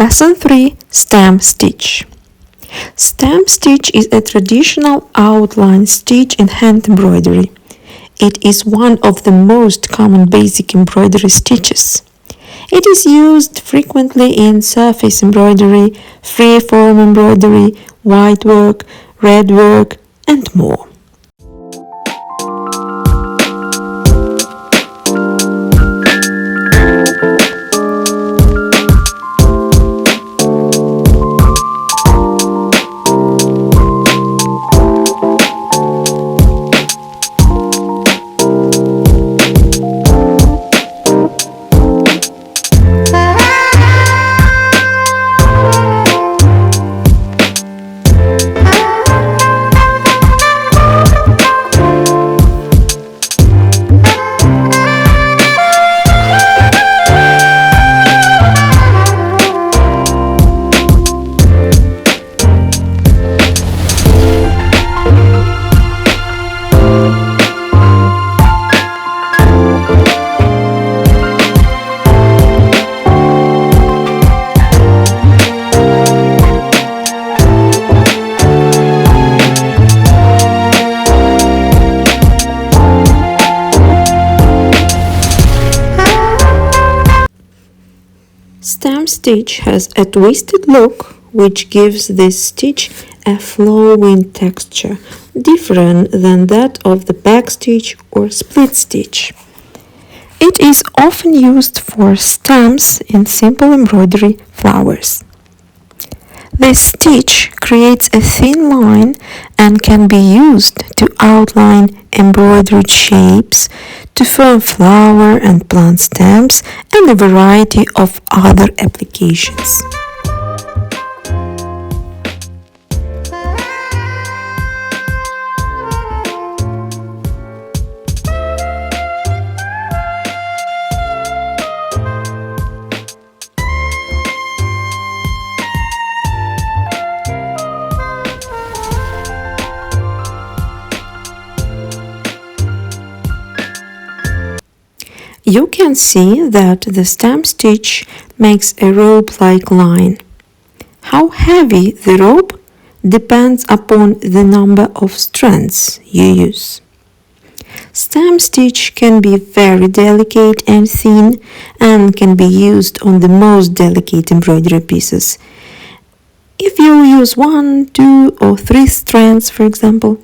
Lesson 3. Stamp stitch. Stamp stitch is a traditional outline stitch in hand embroidery. It is one of the most common basic embroidery stitches. It is used frequently in surface embroidery, free-form embroidery, white work, red work, and more. Stamp stitch has a twisted look, which gives this stitch a flowing texture, different than that of the back stitch or split stitch. It is often used for stamps in simple embroidery flowers. This stitch creates a thin line and can be used to outline embroidered shapes, to form flower and plant stamps, and a variety of other applications. You can see that the stamp stitch makes a rope-like line. How heavy the rope depends upon the number of strands you use. Stamp stitch can be very delicate and thin and can be used on the most delicate embroidery pieces. If you use 1, 2 or 3 strands, for example.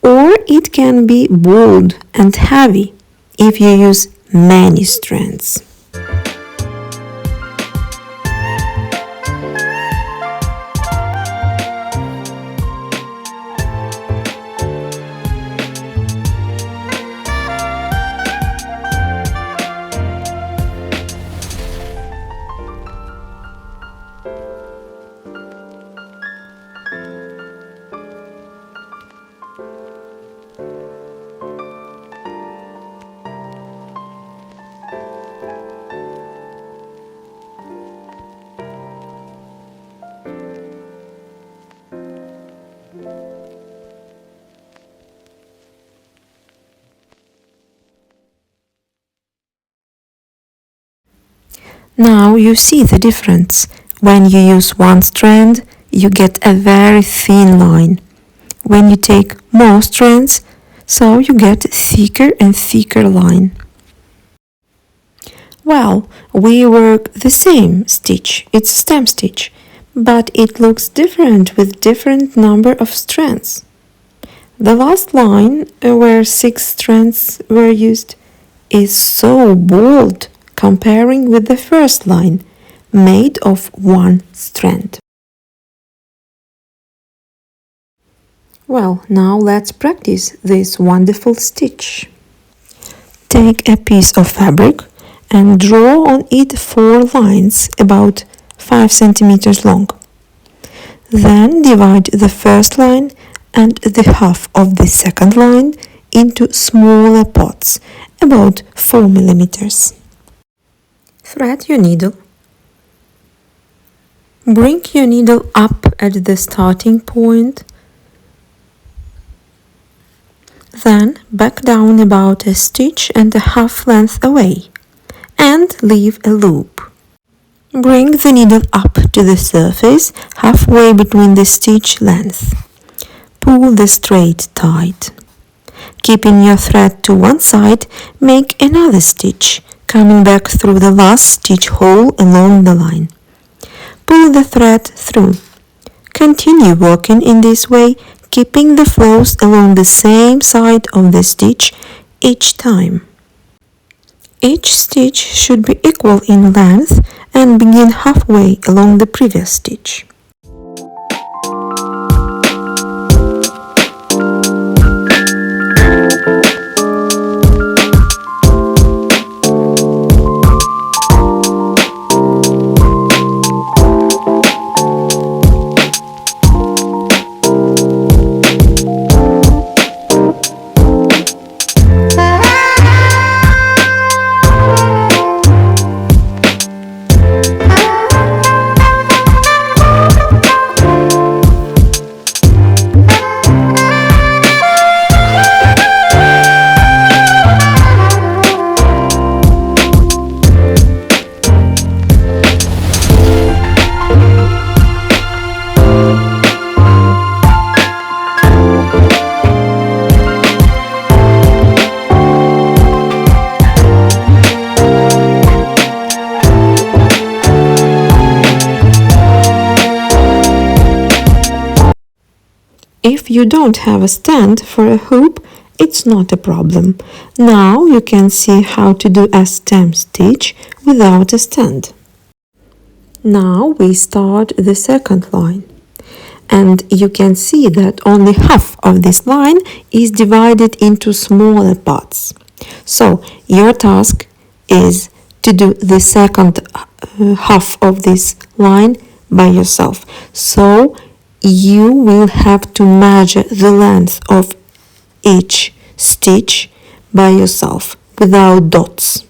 Or it can be bold and heavy if you use many strands. Now you see the difference. When you use one strand, you get a very thin line. When you take more strands, so you get thicker and thicker line. Well, we work the same stitch, it's stamp stitch, but it looks different with different number of strands. The last line, where 6 strands were used, is so bold comparing with the first line, made of 1 strand. Well, now let's practice this wonderful stitch. Take a piece of fabric and draw on it 4 lines about 5 centimeters long. Then divide the first line and the half of the second line into smaller pots, about 4 millimeters. Thread your needle. Bring your needle up at the starting point. Then back down about a stitch and a half length away and leave a loop. Bring the needle up to the surface halfway between the stitch length. Pull the straight tight. Keeping your thread to one side, make another stitch, coming back through the last stitch hole along the line. Pull the thread through. Continue working in this way, keeping the flows along the same side of the stitch each time. Each stitch should be equal in length and begin halfway along the previous stitch. If you don't have a stand for a hoop, it's not a problem. Now you can see how to do a stem stitch without a stand. Now we start the second line. And you can see that only half of this line is divided into smaller parts. So your task is to do the second half of this line by yourself. So you will have to measure the length of each stitch by yourself without dots.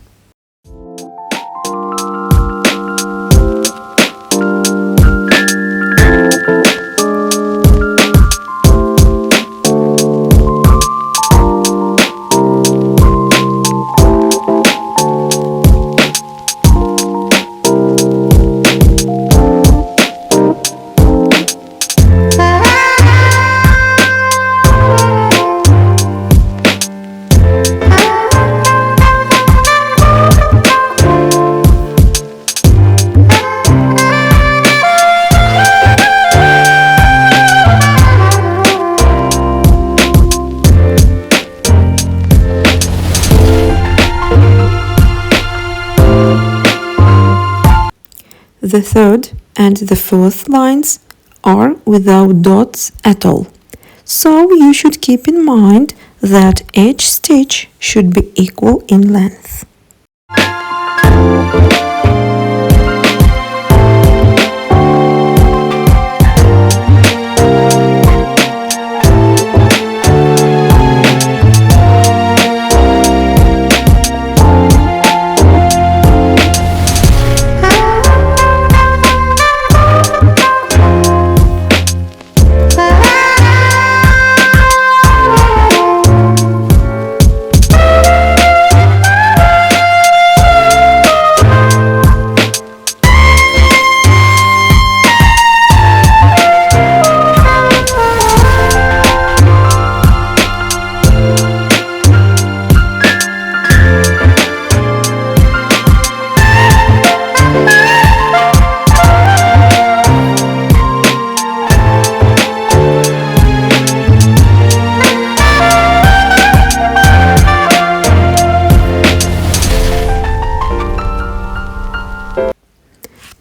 The third and the fourth lines are without dots at all. So you should keep in mind that each stitch should be equal in length.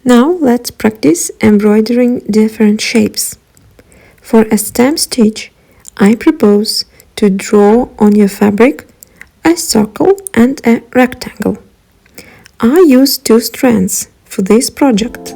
Now let's practice embroidering different shapes. For a stem stitch, I propose to draw on your fabric a circle and a rectangle. I use 2 strands for this project.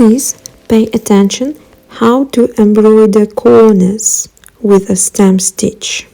Please pay attention how to embroider corners with a stamp stitch.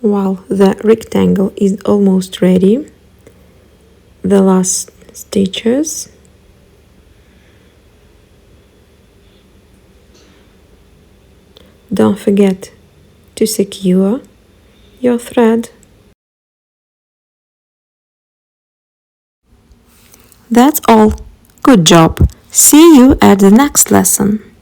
While the rectangle is almost ready, the last stitches, don't forget to secure your thread. That's all. Good job. See you at the next lesson.